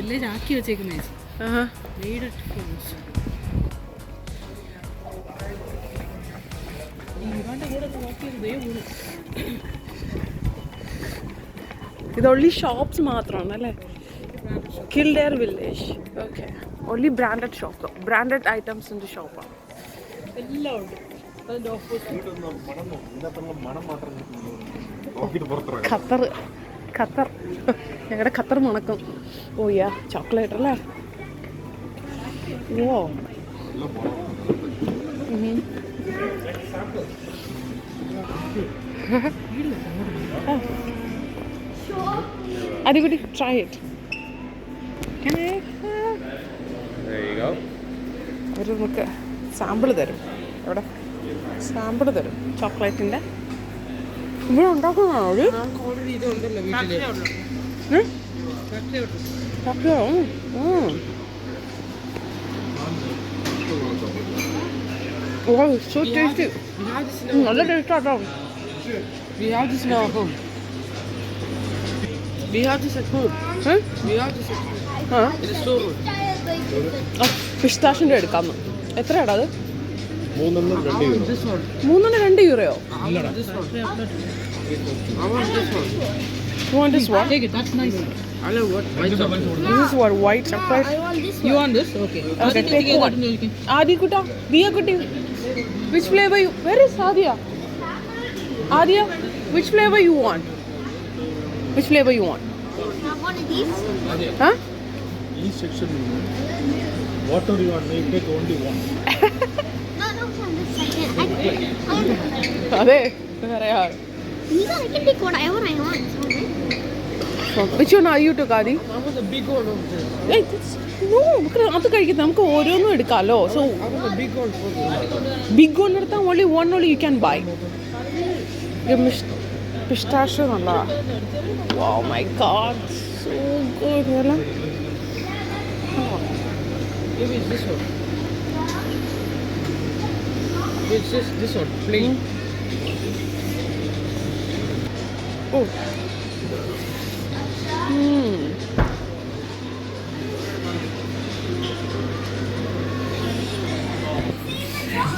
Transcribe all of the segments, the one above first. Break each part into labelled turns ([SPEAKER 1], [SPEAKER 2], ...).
[SPEAKER 1] Village ആക്കി വെച്ചേക്കുന്നേ.
[SPEAKER 2] ഇത് only shops മാത്രമാണ് അല്ലേ? Kildare village. Okay. Only branded shop. Branded items in the shop.
[SPEAKER 1] എല്ലാം ഉണ്ട്.
[SPEAKER 2] ഖത്തർ ഞങ്ങളുടെ ഖത്തർ മണക്കും. ഓ യാ ചോക്ലേറ്റ് അല്ലേ? ഓ അടിപൊളി. Try it. അവർ നമുക്ക് സാമ്പിൾ തരും. അവിടെ സാമ്പിൾ തരും ചോക്ലേറ്റിൻ്റെ. ഇവിടെ ഉണ്ടാക്കുന്നതാണോ ഒരു സോ ടേസ്റ്റി. നല്ല ടേസ്റ്റ് ആട്ടോ.
[SPEAKER 1] We have this in our home. We have this at home. We have this at home. It is so good.
[SPEAKER 2] പിസ്താഷിൻ്റെ എടുക്കാമെന്ന്. എത്രയാടാ അത്?
[SPEAKER 1] 3
[SPEAKER 2] €2.
[SPEAKER 1] This one. I want this one.
[SPEAKER 2] You want this one?
[SPEAKER 1] Take it. That's nice. I love what white chocolate.
[SPEAKER 2] This is what white chocolate.
[SPEAKER 3] I want this one.
[SPEAKER 1] You want this? Okay.
[SPEAKER 2] Okay, take one. Adi Kuta, Diya Kutti. Which flavor you? Where is Adia? Adia, which flavor you want? Which flavor you want?
[SPEAKER 3] Have one of these.
[SPEAKER 2] Huh?
[SPEAKER 4] Each section, whatever you want, you take only one.
[SPEAKER 3] No, from this section. I want
[SPEAKER 2] Ade, where are you?
[SPEAKER 3] these are, I can take whatever I want.
[SPEAKER 2] Which one are you to Adi?
[SPEAKER 1] I want the big one of this.
[SPEAKER 2] Hey, no, അത് കഴിക്കുന്നത് നമുക്ക് ഓരോന്നും എടുക്കാമല്ലോ. So
[SPEAKER 1] I want the big one for this.
[SPEAKER 2] Big one എടുത്താൽ only one only you can buy. Pistachio നല്ലതാ. Wow, my God, so good. അല്ല
[SPEAKER 1] Maybe it's this one. It's just this one, plain.
[SPEAKER 2] Oh.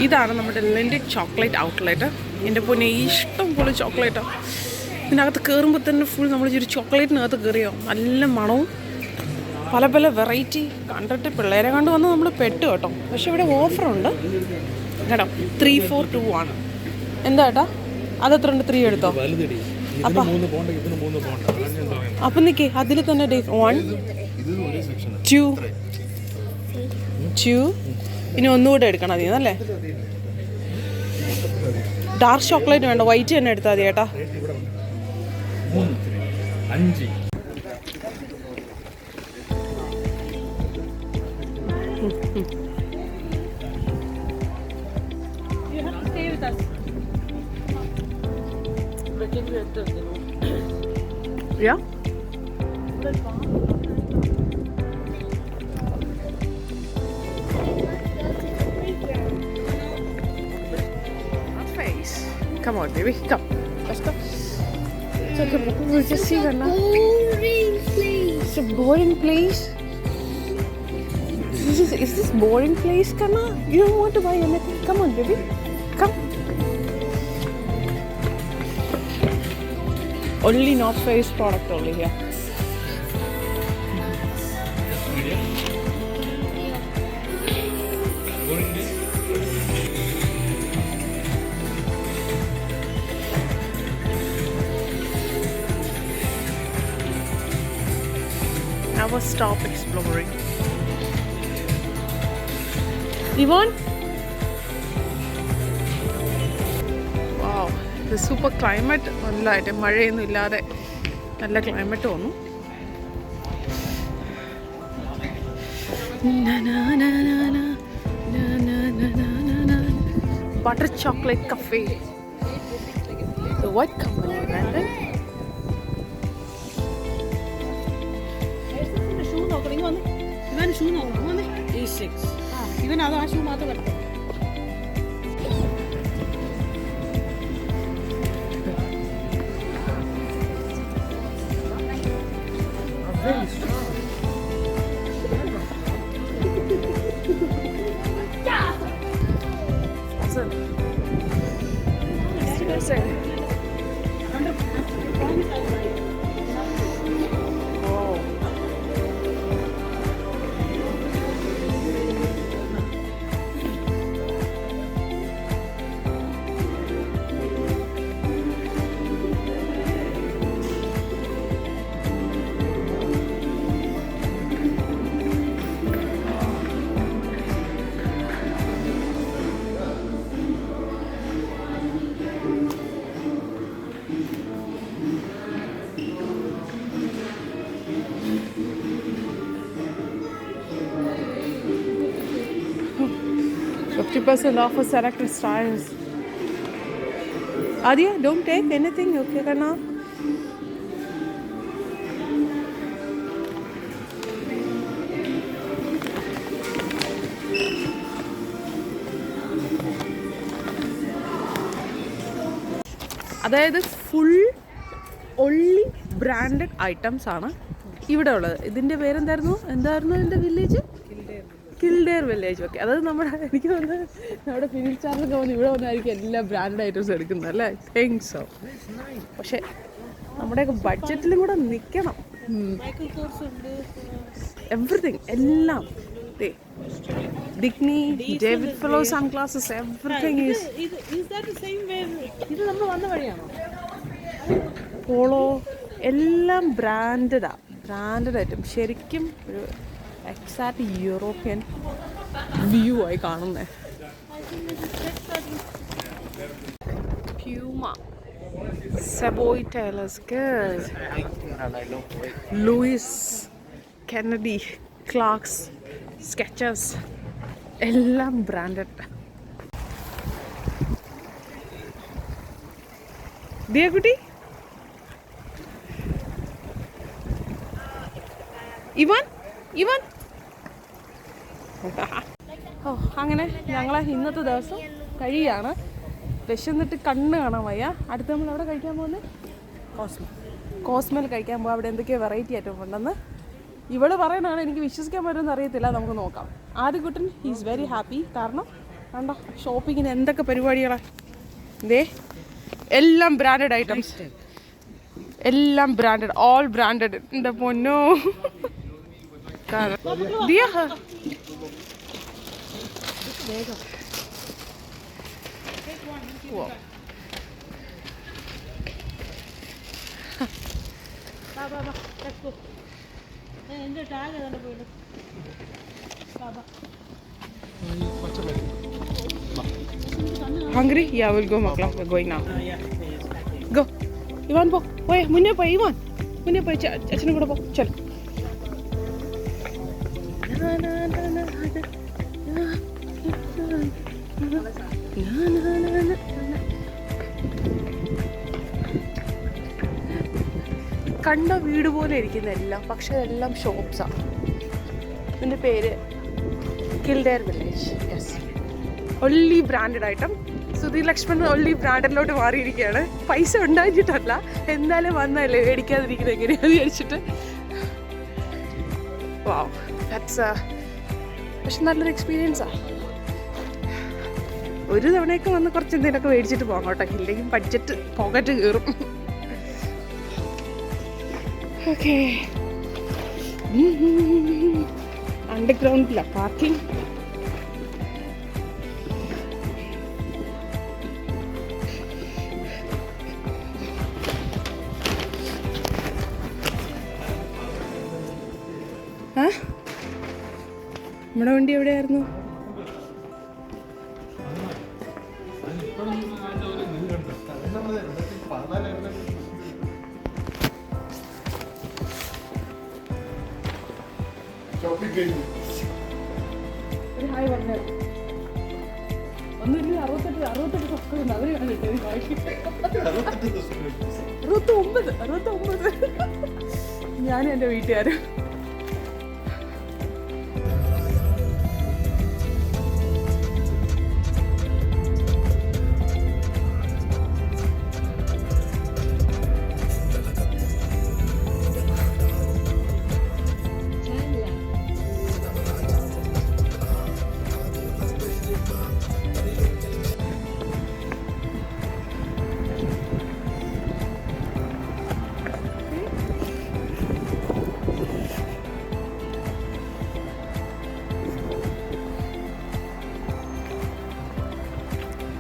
[SPEAKER 2] ഇതാണ് നമ്മുടെ ലെൻഡിക് chocolate outlet. എൻ്റെ പൊന്നെ ഇഷ്ടം പോലെ ചോക്ലേറ്റാണ്. ഇതിനകത്ത് കയറുമ്പോൾ തന്നെ ഫുൾ നമ്മൾ ഒരു ചോക്ലേറ്റിനകത്ത് കയറിയോ. നല്ല മണവും പല പല വെറൈറ്റി. കണ്ടിട്ട് പിള്ളേരെ കണ്ട് വന്ന് നമ്മൾ പെട്ടു കേട്ടോ. പക്ഷെ ഇവിടെ ഓഫറുണ്ട് കേട്ടോ. 342 ആണ്. എന്താ ഏട്ടാ അതെത്ര ഉണ്ട്? 3 എടുത്തോ. അപ്പം നിൽക്കേ അതിൽ തന്നെ 1 2 2 ഇനി ഒന്നുകൂടെ എടുക്കണം അതിൽ നിന്നല്ലേ? ഡാർക്ക് ചോക്ലേറ്റ് വേണ്ട, വൈറ്റ് തന്നെ എടുത്താൽ മതി ഏട്ടാ.
[SPEAKER 4] 5
[SPEAKER 2] Yeah? Face. Come on, baby. Come. Let's go. It's okay. We'll just see her now.
[SPEAKER 3] Boring place.
[SPEAKER 2] It's a boring place. Is this boring place, Kana? You don't want to buy anything? Come on, baby. Come. Only North Face product only here. Never stop exploring. Yvonne? Wow, the super climate. നല്ലതായിട്ട് മഴയൊന്നും ഇല്ലാതെ നല്ല climate വന്നു. Butter chocolate cafe. The white company, London.
[SPEAKER 1] ഇവൻ shoe നോക്കണം. E6. ഇവൻ അത് ആ ഷൂ മാത്രം എടുത്തു.
[SPEAKER 2] 50%. 60%. Oh. % off for selected styles. Adya, don't take anything, okay, Kana? അതായത് ഫുൾ ഒള്ളി ബ്രാൻഡഡ് ഐറ്റംസ് ആണ് ഇവിടെ ഉള്ളത്. ഇതിൻ്റെ പേരെന്തായിരുന്നു ഇതിൻ്റെ വില്ലേജ്? Kildare village. ഓക്കെ, അതായത് എനിക്ക് തോന്നുന്നത് നമ്മുടെ ഫിനിൽ ചാർജൊക്കെ വന്ന് ഇവിടെ വന്നായിരിക്കും എല്ലാ ബ്രാൻഡഡ് ഐറ്റംസ് എടുക്കുന്നത് അല്ലേ? Think so. പക്ഷെ നമ്മുടെയൊക്കെ ബഡ്ജറ്റിലും കൂടെ നിൽക്കണം. എവറിത്തിങ് എല്ലാം. ഡിഗ്നി, David Fellow sunglasses, everything is.
[SPEAKER 1] ഇത് നമ്മൾ വന്ന വഴിയാണോ?
[SPEAKER 2] പോളോ എല്ലാം ബ്രാൻഡഡ് ഐറ്റം. ശരിക്കും ഒരു എക്സാക്ട് യൂറോപ്യൻ വ്യൂ ആയി കാണുന്നേ. Puma, Savoy Tailors, Louis, Kennedy, Clarks, Skechers എല്ലാം ബ്രാൻഡഡ്. ദിയ കുട്ടി, ഇവാൻ ഓ, അങ്ങനെ ഞങ്ങളെ ഇന്നത്തെ ദിവസം കഴിയാണ്. വിശന്നിട്ട് കണ്ണ് കാണാൻ വയ്യ. അടുത്ത് നമ്മൾ അവിടെ കഴിക്കാൻ പോകുന്നത് കോസ്മൽ കഴിക്കാൻ പോകും. അവിടെ എന്തൊക്കെയോ വെറൈറ്റി ഐറ്റം ഉണ്ടെന്ന് ഇവള് പറയണതാണ്. എനിക്ക് വിശ്വസിക്കാൻ പറ്റുമെന്ന് അറിയത്തില്ല. നമുക്ക് നോക്കാം. ആദ്യകുട്ടൻ ഈസ് വെരി ഹാപ്പി. കാരണം കണ്ടോ ഷോപ്പിങ്ങിന് എന്തൊക്കെ പരിപാടികളാണ്. ഇതേ എല്ലാം ബ്രാൻഡഡ് ഐറ്റംസ്, എല്ലാം ബ്രാൻഡഡ്, ഓൾ ബ്രാൻഡഡ്. എൻ്റെ പൊന്നോ. ദിയ വേഗം hungry? Yeah, we'll go, Makla. We're going now. Go. Ivan, po. Oye, munne po, Ivan. Munne po, achane kuda po. Chal. കണ്ട വീട് പോലെ ഇരിക്കുന്ന എല്ലാം, പക്ഷെ എല്ലാം ഷോപ്സാണ്. ഇതിൻ്റെ പേര് Kildare Village. Yes, only branded item. Sudheer Lakshman only ബ്രാൻഡിലോട്ട് മാറിയിരിക്കുകയാണ്. പൈസ ഉണ്ടായിട്ടല്ല, എന്തായാലും വന്നല്ലേ മേടിക്കാതിരിക്കുന്നത് എങ്ങനെയാന്ന് വിചാരിച്ചിട്ട്. വാവ്, ദാറ്റ്സ് പക്ഷെ നല്ലൊരു എക്സ്പീരിയൻസാണ്. ഒരു തവണയൊക്കെ വന്ന് കുറച്ച് എന്തെങ്കിലുമൊക്കെ മേടിച്ചിട്ട് പോകാം കേട്ടോ. ഇല്ലെങ്കിൽ ബഡ്ജറ്റ് പോക്കറ്റ് കയറും. ഓക്കെ, അണ്ടർഗ്രൗണ്ടിലാണ് പാർക്കിംഗ്. നമ്മുടെ വണ്ടി എവിടെയായിരുന്നു? ഒരു ഹായ് പറഞ്ഞത് ഒന്നുമില്ല. 68 സബ്സ്ക്രൈബ് അവര് കാണിട്ടത്. 69 ഞാനും എൻ്റെ വീട്ടുകാരും.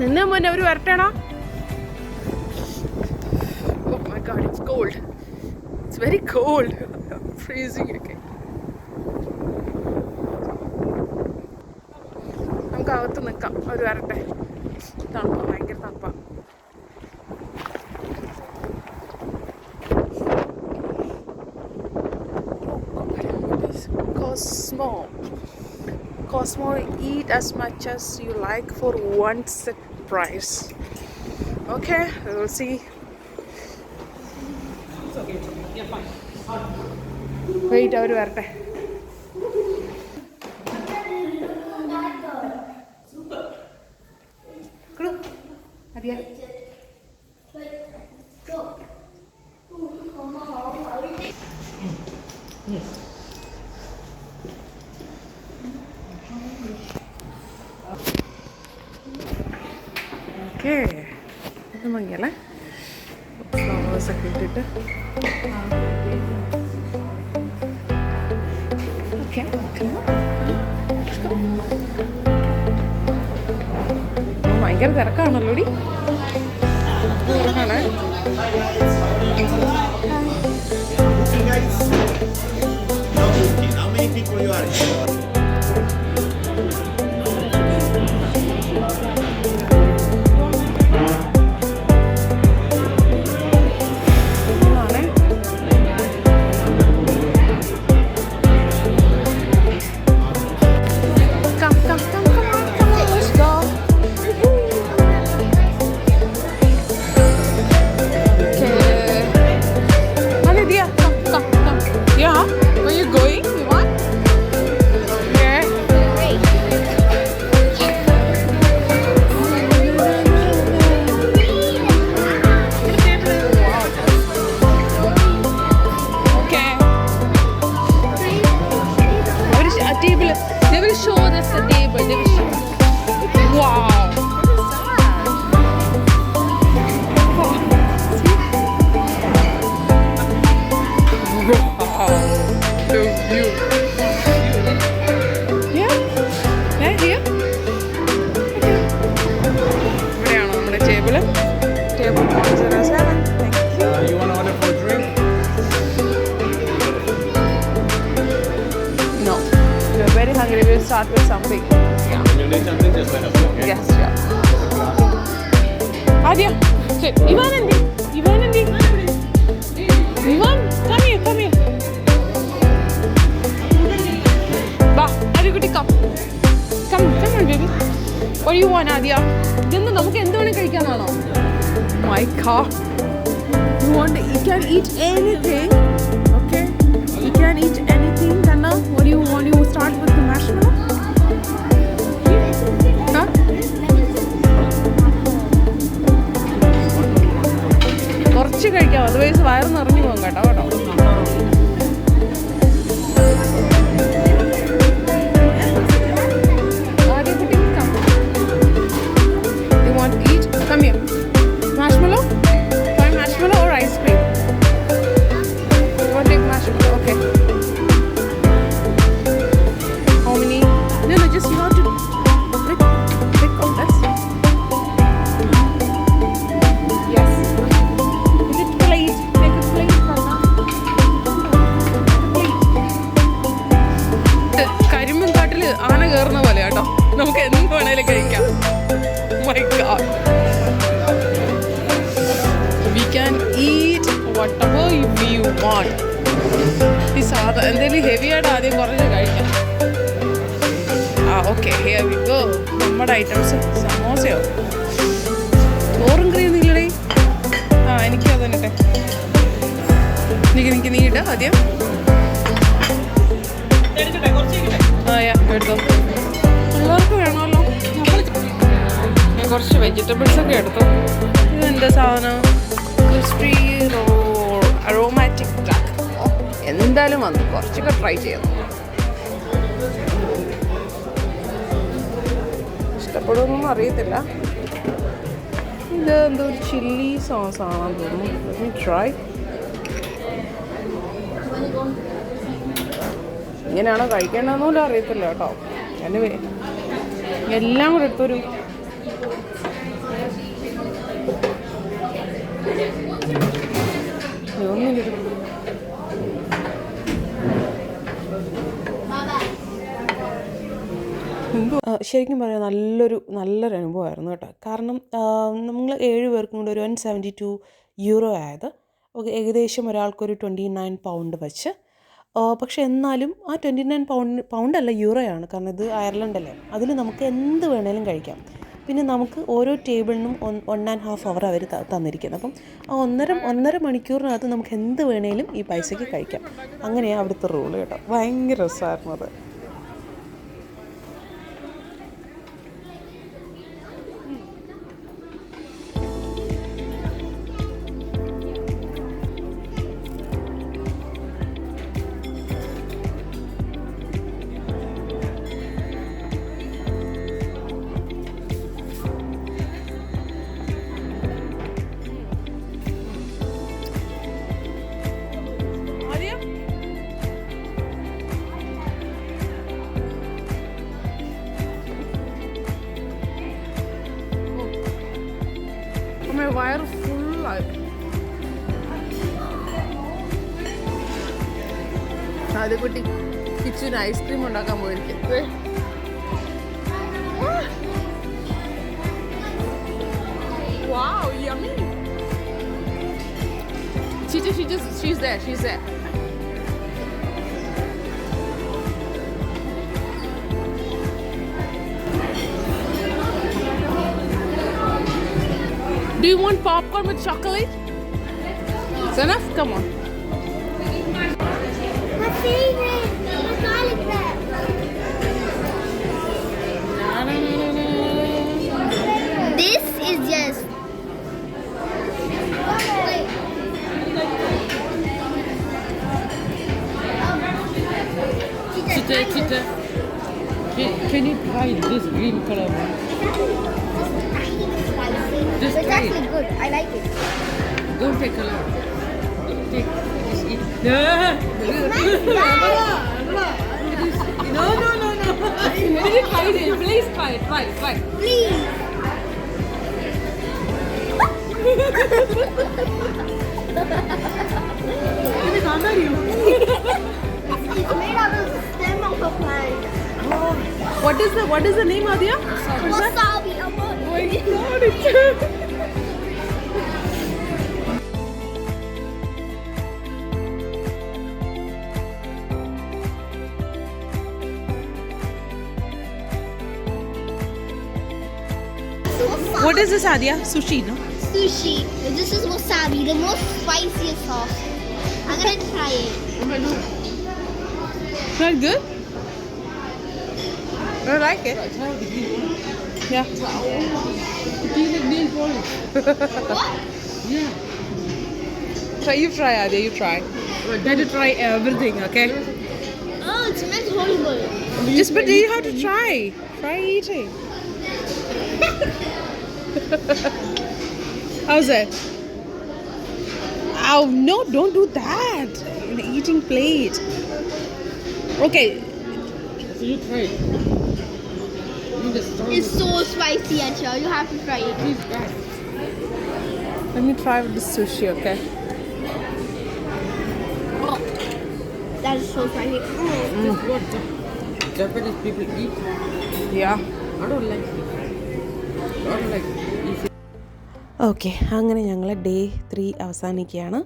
[SPEAKER 2] നിന്നെ മോനെ അവർ വരട്ടേടാ. Oh my god, it's cold. It's very cold. I'm freezing. Okay. നമുക്ക് അകത്ത് നിൽക്കാം, അവർ വരട്ടെ. തണുപ്പാ, ഭയങ്കര തണുപ്പാ. Cosmo, eat as much as you like for one set price. Okay, we'll see.
[SPEAKER 1] It's okay. Yeah, fine.
[SPEAKER 2] Wait, അവർ വരട്ടെ. അതെയാ ഓക്കെ. ഇത് ഭംഗിയല്ലേ, ഫ്ലവേഴ്സൊക്കെ ഇട്ടിട്ട്. ഓക്കെ, ഭയങ്കര തിരക്കാണല്ലോ ഡി. തിരക്കാണ്.
[SPEAKER 5] How many people you are?
[SPEAKER 2] Start with something. Yeah.
[SPEAKER 5] When you need something, just let us know. Okay?
[SPEAKER 2] Yes, yeah. Adya, sit. Ivan, come here. Bah, Adikuti, come on, baby. What do you want, Adya? Then നമുക്ക് എന്താണ് കഴിക്കാനാണോ? My God. You can eat anything. Okay? You can eat anything. Tanna, what do you want? You start with the marshmallow? Huh? കുറച്ച് കഴിക്കാം, otherwise വയറ് നിറഞ്ഞു പോകും കേട്ടോ. You want to eat? Come here. Marshmallow? Try marshmallow or ice cream? You want to take marshmallow? Okay. How many? No, just you have to pick on this. Yes. Is it plate? Take a plate, Nana. കരിമ്പും കാട്ടില് ആന കയറുന്ന പോലെ കേട്ടോ, നമുക്ക് എന്ത് വേണേലും കഴിക്കാം. My God. We can eat whatever we want. ഈ എന്തെങ്കിലും ഹെവി ആയിട്ട് ആദ്യം കുറച്ച് കഴിക്കാം. Okay, here we go. നമ്മുടെ ഐറ്റംസ് സമോസയോ ചോറും കറിയൊന്നും ഇല്ലടേ. എനിക്ക് അത് തന്നെ എനിക്ക് നീ ഇട്ട ആദ്യം. എടുത്തോ, പിള്ളേർക്ക് വേണമല്ലോ. ഞാൻ കുറച്ച് വെജിറ്റബിൾസ് ഒക്കെ എടുത്തു. ഇതെന്താ സാധനം? Crispy aromatic duck. എന്തായാലും വന്നു, കുറച്ചൊക്കെ ട്രൈ ചെയ്യുന്നു. ഇഷ്ടപ്പെടുമെന്നൊന്നും അറിയത്തില്ല. ഇത് എന്തോ ഒരു ചില്ലി സോസ് ആണെന്ന് തോന്നുന്നു. Let me try. ഇങ്ങനെയാണോ കഴിക്കേണ്ടതെന്നോലും അറിയത്തില്ല കേട്ടോ. എനിവേ എല്ലാം കൂടെ എടുത്തൊരു ശരിക്കും പറയാം നല്ലൊരു അനുഭവമായിരുന്നു കേട്ടോ. കാരണം നമ്മൾ 7 പേർക്കും കൂടെ ഒരു 172 യൂറോ ആയത്. ഏകദേശം ഒരാൾക്കൊരു 29 പൗണ്ട് വെച്ച്. പക്ഷെ എന്നാലും ആ 29 പൗണ്ടല്ല യൂറോയാണ്. കാരണം ഇത് അയർലൻഡല്ലേ. അതിൽ നമുക്ക് എന്ത് വേണേലും കഴിക്കാം. പിന്നെ നമുക്ക് ഓരോ ടേബിളിനും 1.5 hour അവർ തന്നിരിക്കുന്നത്. അപ്പം ആ ഒന്നര മണിക്കൂറിനകത്ത് നമുക്ക് എന്ത് വേണേലും ഈ പൈസയ്ക്ക് കഴിക്കാം. അങ്ങനെയാണ് അവിടുത്തെ റൂള് കേട്ടോ. ഭയങ്കര രസമായിരുന്നു അത്. വയറ് ഫുള്ളായി. ആദ്യക്കുട്ടി കിച്ചന് ഐസ്ക്രീം ഉണ്ടാക്കാൻ പോയിരിക്കും. Wow, yummy. She's there. Do you want popcorn with chocolate? It's enough? Come on.
[SPEAKER 3] My favorite. My garlic bread. This is just. Wait.
[SPEAKER 1] Chita. Can you try this green color one? Just
[SPEAKER 3] It's
[SPEAKER 1] try it.
[SPEAKER 3] actually good. I like it.
[SPEAKER 1] Don't take a lot. Take. Just eat. No. Try it. Please try it. Try.
[SPEAKER 3] Please. It's made out of the stem of a plant.
[SPEAKER 2] What is the name, Adia?
[SPEAKER 3] Wasabi.
[SPEAKER 2] Oh my God, it's
[SPEAKER 3] Wasabi.
[SPEAKER 2] What is this, Adia? Sushi, no?
[SPEAKER 3] Sushi. This is wasabi, the most spiciest sauce. I'm gonna try it.
[SPEAKER 2] Not good? I like it. Yeah.
[SPEAKER 1] Yeah.
[SPEAKER 2] You try, Adia. You try. Better try everything, okay?
[SPEAKER 3] Oh, it smells horrible.
[SPEAKER 2] But you have to try. Try eating. How's it? Oh no! Don't do that. An eating plate. Okay.
[SPEAKER 1] So you try it. You just try
[SPEAKER 3] It's so spicy, Acha. You have to try it.
[SPEAKER 1] Please try.
[SPEAKER 2] Let me try with the sushi, okay?
[SPEAKER 3] Oh, that is so spicy.
[SPEAKER 1] This is what Japanese people eat.
[SPEAKER 2] Yeah.
[SPEAKER 1] I don't like it.
[SPEAKER 2] Okay, അങ്ങനെ ഞങ്ങൾ day 3 അവസാനിക്കുകയാണ്.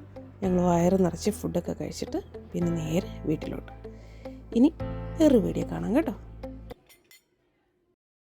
[SPEAKER 2] ഞങ്ങൾ വയറ് നിറച്ച് ഫുഡൊക്കെ കഴിച്ചിട്ട് പിന്നെ നേരെ വീട്ടിലോട്ട്. ഇനി വേറൊരു വീഡിയോ കാണാം കേട്ടോ.